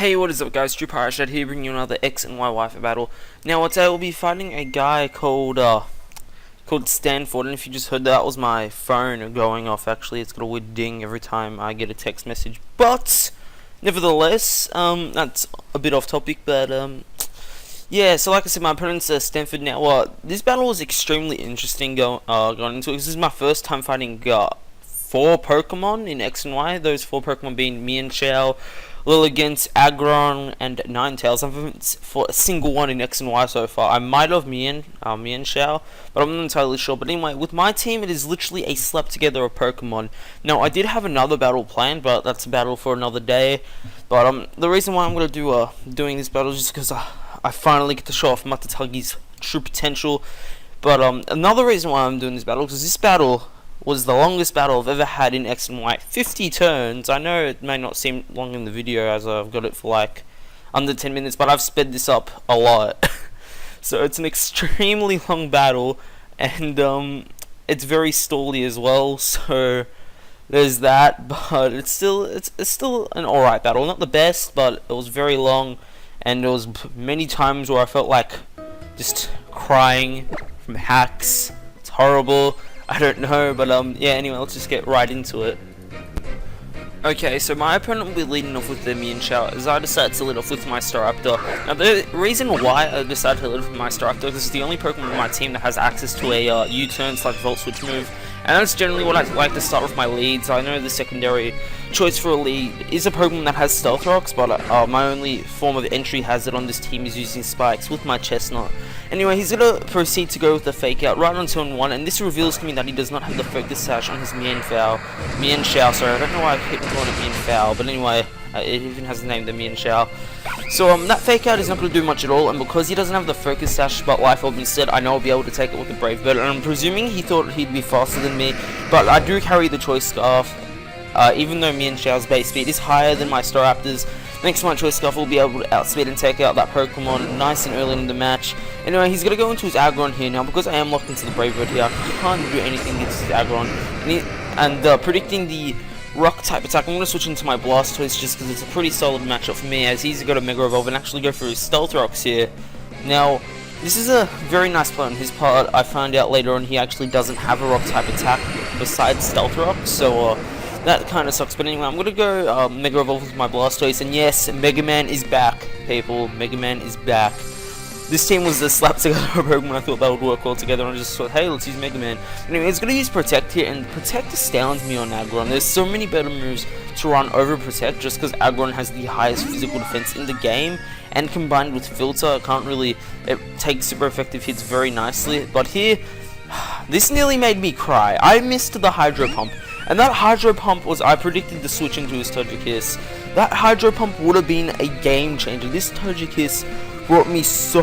Hey, what is up guys, Shad here bringing you another X and Y Wi-Fi battle. Now today we'll be fighting a guy called Stanford, and if you just heard that was my phone going off. Actually, it's got a weird ding every time I get a text message, but nevertheless, that's a bit off topic, but yeah, so like I said, my opponent's Stanford. Now, this battle was extremely interesting going into it. This is my first time fighting 4 Pokemon in X and Y, those 4 Pokemon being me and Shao, Lilligant, Aggron, and Ninetales. I haven't fought a single one in X and Y so far. I might have me and Shao, but I'm not entirely sure. But anyway, with my team, it is literally a slap together of Pokemon. Now, I did have another battle planned, but that's a battle for another day. But the reason why I'm gonna doing this battle is just because I finally get to show off Matatagi's true potential. But another reason why I'm doing this battle, because this battle was the longest battle I've ever had in X and Y. 50 turns. I know it may not seem long in the video as I've got it for like under 10 minutes, but I've sped this up a lot. So it's an extremely long battle, and it's very stally as well, so there's that. But it's still an alright battle. Not the best, but it was very long, and there was many times where I felt like just crying from hacks. It's horrible. I don't know, but yeah, anyway, let's just get right into it. Okay, so my opponent will be leading off with the me and Shao, as I decided to lead off with my Staraptor. Now, the reason why I decided to lead off with my Staraptor is this is the only Pokemon in my team that has access to a U-turn / Volt Switch move, and that's generally what I like to start with my leads. I know the secondary choice for a lead is a Pokemon that has Stealth Rocks, but my only form of entry hazard on this team is using Spikes with my Chestnut. Anyway, he's gonna proceed to go with the Fake Out right on turn 1, and this reveals to me that he does not have the Focus Sash on his Shao, sorry, I don't know why I keep calling it Shao, but anyway, it even has the name the Shao. So that Fake Out is not going to do much at all, and because he doesn't have the Focus Sash but Life Orb instead, I know I'll be able to take it with the Brave Bird, and I'm presuming he thought he'd be faster than me, but I do carry the Choice Scarf. Even though me and Shao's base speed is higher than my Staraptor's, next to my Choice Scarf will be able to outspeed and take out that Pokemon nice and early in the match. Anyway, he's going to go into his Aggron here. Now, because I am locked into the Brave Bird here, I can't do anything against his Aggron. And predicting the Rock type attack, I'm going to switch into my Blastoise just because it's a pretty solid matchup for me, as he's got a Mega Evolve and actually go for his Stealth Rocks here. Now, this is a very nice play on his part. I found out later on he actually doesn't have a Rock type attack besides Stealth Rocks, so that kind of sucks. But anyway, I'm going to go Mega Evolve with my Blastoise, and yes, Mega Man is back, people. Mega Man is back. This team was a slap together Pokemon. I thought that would work well together, and I just thought, hey, let's use Mega Man. Anyway, he's going to use Protect here, and Protect astounds me on Aggron. There's so many better moves to run over Protect just because Aggron has the highest physical defense in the game, and combined with Filter, it takes super effective hits very nicely. But here, this nearly made me cry. I missed the Hydro Pump, and that Hydro Pump was, I predicted the switch into his Togekiss. That Hydro Pump would have been a game changer. This Togekiss brought me so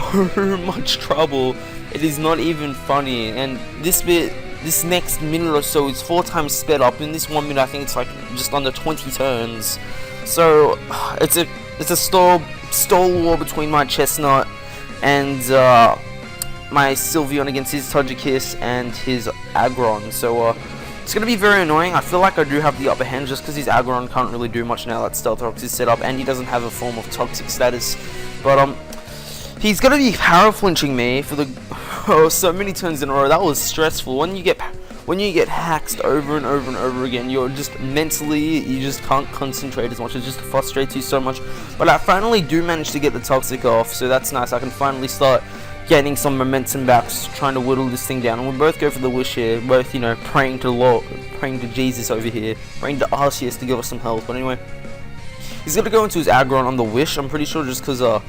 much trouble, it is not even funny. And this next minute or so is 4 times sped up. In this 1 minute, I think it's like just under 20 turns. So it's a stall war between my Chestnut and my Sylveon against his Togekiss and his Aggron. So it's going to be very annoying. I feel like I do have the upper hand just because his Aggron can't really do much now that Stealth Rocks is set up, and he doesn't have a form of Toxic status. But he's going to be power flinching me for so many turns in a row. That was stressful. When you get haxed over and over and over again, you're just you just can't concentrate as much. It just frustrates you so much. But I finally do manage to get the Toxic off, so that's nice. I can finally start getting some momentum back, just trying to whittle this thing down. And we'll both go for the Wish here, both, you know, praying to Jesus over here, praying to Arceus to give us some help. But anyway, he's going to go into his Aggron on the Wish, I'm pretty sure, just because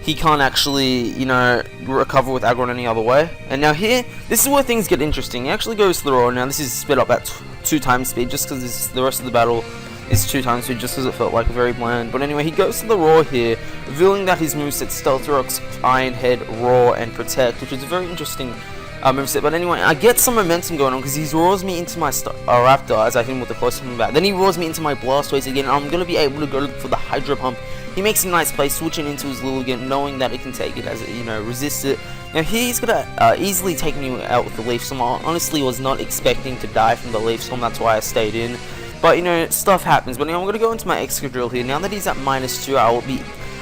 he can't actually, you know, recover with Aggron any other way. And now here, this is where things get interesting. He actually goes to the Roar. Now this is sped up at 2 times speed, just because the rest of the battle is 2 times speed, just because it felt like very bland. But anyway, he goes to the Roar here, revealing that his moveset Stealth Rocks, Iron Head, Roar, and Protect, which is a very interesting moveset. But anyway, I get some momentum going on because he roars me into my Raptor as I hit him with the close one back. Then he roars me into my Blastoise again, and I'm going to be able to go for the Hydro Pump. He makes a nice play, switching into his Lilligant, knowing that it can take it as it, you know, resist it. Now here he's going to easily take me out with the Leaf Storm. I honestly was not expecting to die from the Leaf Storm, that's why I stayed in. But you know, stuff happens. But I'm gonna go into my Excadrill here. Now that he's at -2,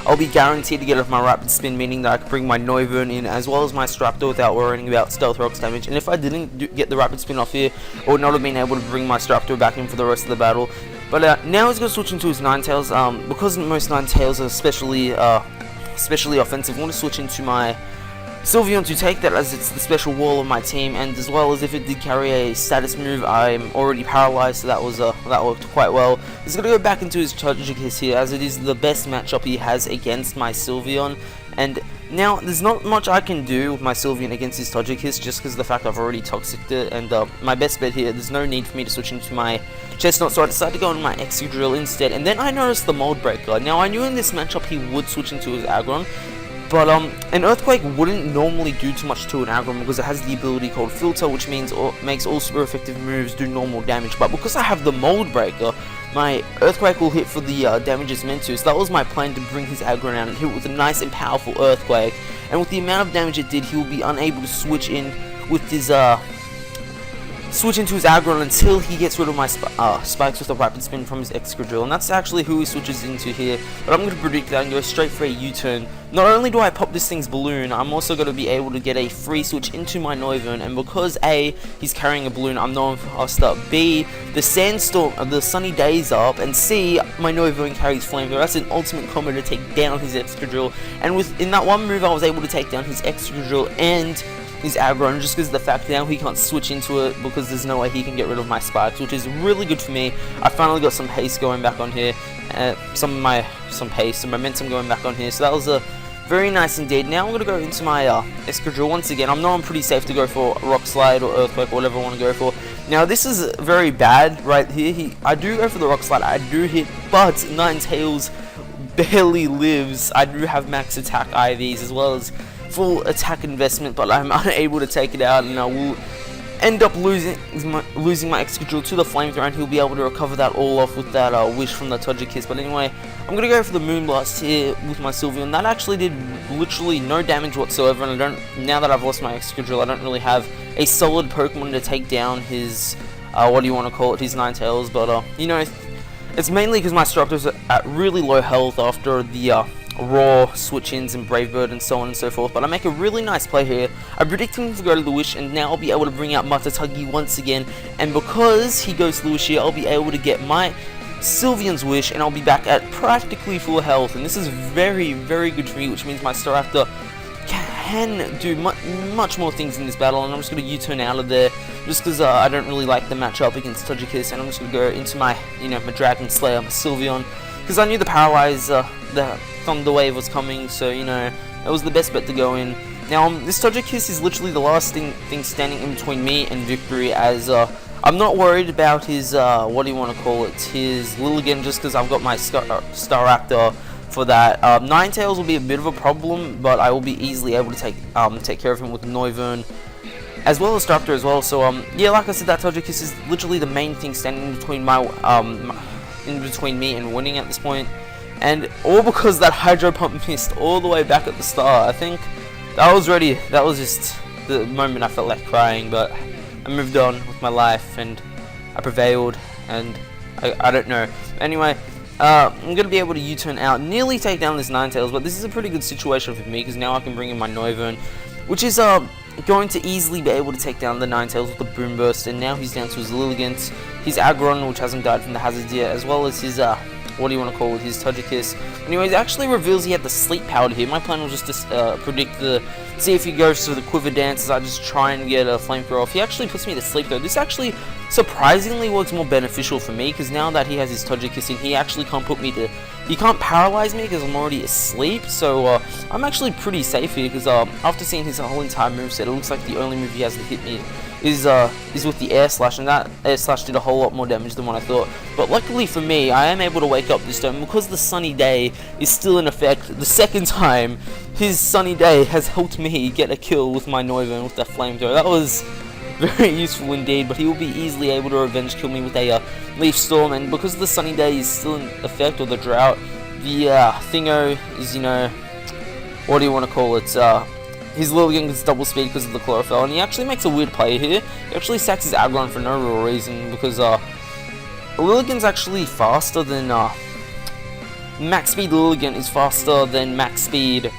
I'll be guaranteed to get off my Rapid Spin, meaning that I can bring my Noivern in as well as my Staraptor without worrying about Stealth Rock's damage. And if I didn't get the Rapid Spin off here, I would not have been able to bring my Staraptor back in for the rest of the battle. But now he's going to switch into his Ninetales. Because most Ninetales are especially offensive, I want to switch into my Sylveon to take that, as it's the special wall of my team, and as well as if it did carry a status move, I'm already paralyzed, so that worked quite well. He's gonna go back into his Togekiss here, as it is the best matchup he has against my Sylveon. And now there's not much I can do with my Sylveon against his Togekiss, just because of the fact I've already Toxiced it. And my best bet here, there's no need for me to switch into my Chestnut, so I decided to go into my Excadrill instead. And then I noticed the Mold Breaker. Now I knew in this matchup he would switch into his Aggron, but an Earthquake wouldn't normally do too much to an Aggron because it has the ability called Filter, which means makes all super effective moves do normal damage. But because I have the Mold Breaker, my Earthquake will hit for the damage it's meant to. So that was my plan, to bring his Aggron out and hit with a nice and powerful Earthquake. And with the amount of damage it did, he will be unable to switch in with his switch into his Aggron until he gets rid of my spikes with a Rapid Spin from his Excadrill, and that's actually who he switches into here. But I'm going to predict that and go straight for a U-turn. Not only do I pop this thing's balloon, I'm also going to be able to get a free switch into my Noivern, and because A, he's carrying a balloon, I'm known for Faster, B, the sandstorm of the sunny days up, and C, my Noivern carries Flamethrower. That's an ultimate combo to take down his Excadrill, and in that one move I was able to take down his Excadrill and his Aggron, just because of the fact now he can't switch into it because there's no way he can get rid of my spikes, which is really good for me. I finally got some haste going back on here, some momentum going back on here, so that was very nice indeed. Now I'm going to go into my Excadrill once again. I know I'm pretty safe to go for Rock Slide or Earthquake or whatever I want to go for. Now this is very bad right here. I do go for the Rock Slide, I do hit, but Ninetales barely lives. I do have max attack IVs as well as full attack investment, but I'm unable to take it out, and I will end up losing my Excadrill to the Flamethrower, and he'll be able to recover that all off with that wish from the Togekiss. But anyway, I'm going to go for the Moonblast here with my Sylveon. That actually did literally no damage whatsoever, and now that I've lost my Excadrill, I don't really have a solid Pokemon to take down his, what do you want to call it, his Ninetales. But, you know, it's mainly because my Staraptor's at really low health after the Raw, Switch-ins, and Brave Bird, and so on and so forth. But I make a really nice play here. I predict him to go to the Wish, and now I'll be able to bring out Matatagi once again. And because he goes to the Wish here, I'll be able to get my Sylveon's Wish, and I'll be back at practically full health. And this is very, very good for me, which means my Staraptor can do much more things in this battle. And I'm just going to U-turn out of there, just because I don't really like the matchup against Togekiss. And I'm just going to go into my, my Dragon Slayer, my Sylveon, because I knew the Paralyze, the Thunder Wave was coming, so it was the best bet to go in. Now this Togekiss is literally the last thing standing in between me and victory, as I'm not worried about his what do you want to call it, his Lilligant, just because I've got my Staraptor for that. Ninetales will be a bit of a problem, but I will be easily able to take care of him with Noivern as well as Staraptor as well. So yeah, like I said, that Togekiss is literally the main thing standing in between me and winning at this point. And all because that Hydro Pump missed all the way back at the start. I think that was just the moment I felt like crying, but I moved on with my life and I prevailed, and I don't know. Anyway, I'm going to be able to U-turn out, nearly take down this Ninetales, but this is a pretty good situation for me because now I can bring in my Noivern, which is going to easily be able to take down the Ninetales with the Boom Burst. And now he's down to his Lilligant, his Aggron, which hasn't died from the hazards yet, as well as his what do you want to call it, his Togekiss. Anyways, it actually reveals he had the Sleep Powder here. My plan was just to see if he goes to the Quiver Dances. I just try and get a Flamethrower off. He actually puts me to sleep though. This actually surprisingly works more beneficial for me, because now that he has his Togekiss in, he actually he can't paralyze me because I'm already asleep. So I'm actually pretty safe here, because after seeing his whole entire moveset, it looks like the only move he has to hit me is with the Air Slash, and that Air Slash did a whole lot more damage than what I thought. But luckily for me, I am able to wake up this time, because the Sunny Day is still in effect. The second time his Sunny Day has helped me get a kill with my Noivern with that Flamethrower. That was very useful indeed, but he will be easily able to revenge kill me with a Leaf Storm. And because the Sunny Day is still in effect, or the Drought, the Thingo is, what do you want to call it, his Lilligant gets double speed because of the Chlorophyll, and he actually makes a weird play here. He actually sacks his Aggron for no real reason, because Lilligant's actually faster than max speed. Lilligant is faster than max speed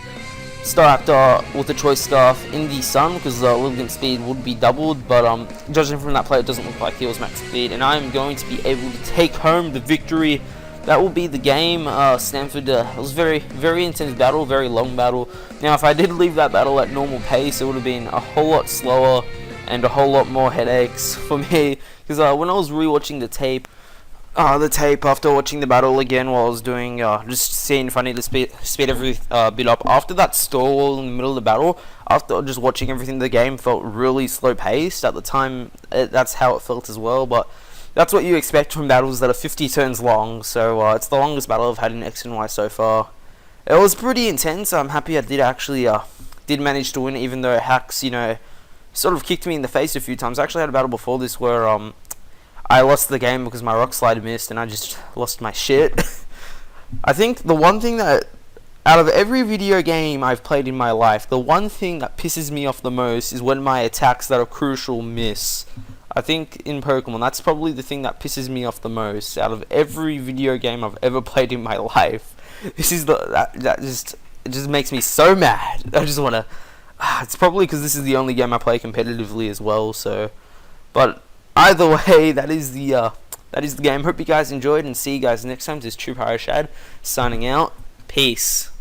Staraptor with the choice scarf in the sun, because Lilligant's speed would be doubled, but judging from that play, it doesn't look like he was max speed, and I'm going to be able to take home the victory. That will be the game. Stanford, it was very intense battle, very long battle. Now, if I did leave that battle at normal pace, it would have been a whole lot slower and a whole lot more headaches for me, because when I was rewatching the tape after watching the battle again while I was doing just seeing if I need to speed every bit up after that stall in the middle of the battle, after just watching everything, the game felt really slow paced at the time. That's how it felt as well, but that's what you expect from battles that are 50 turns long, so it's the longest battle I've had in X and Y so far. It was pretty intense. I'm happy I did actually did manage to win, even though hacks, you know, sort of kicked me in the face a few times. I actually had a battle before this where I lost the game because my rock slide missed and I just lost my shit. I think the one thing that, out of every video game I've played in my life, the one thing that pisses me off the most is when my attacks that are crucial miss. I think in Pokemon, that's probably the thing that pisses me off the most out of every video game I've ever played in my life. This is it just makes me so mad. I just want to. It's probably because this is the only game I play competitively as well. So, but either way, that is the game. Hope you guys enjoyed, and see you guys next time. This is Shad signing out. Peace.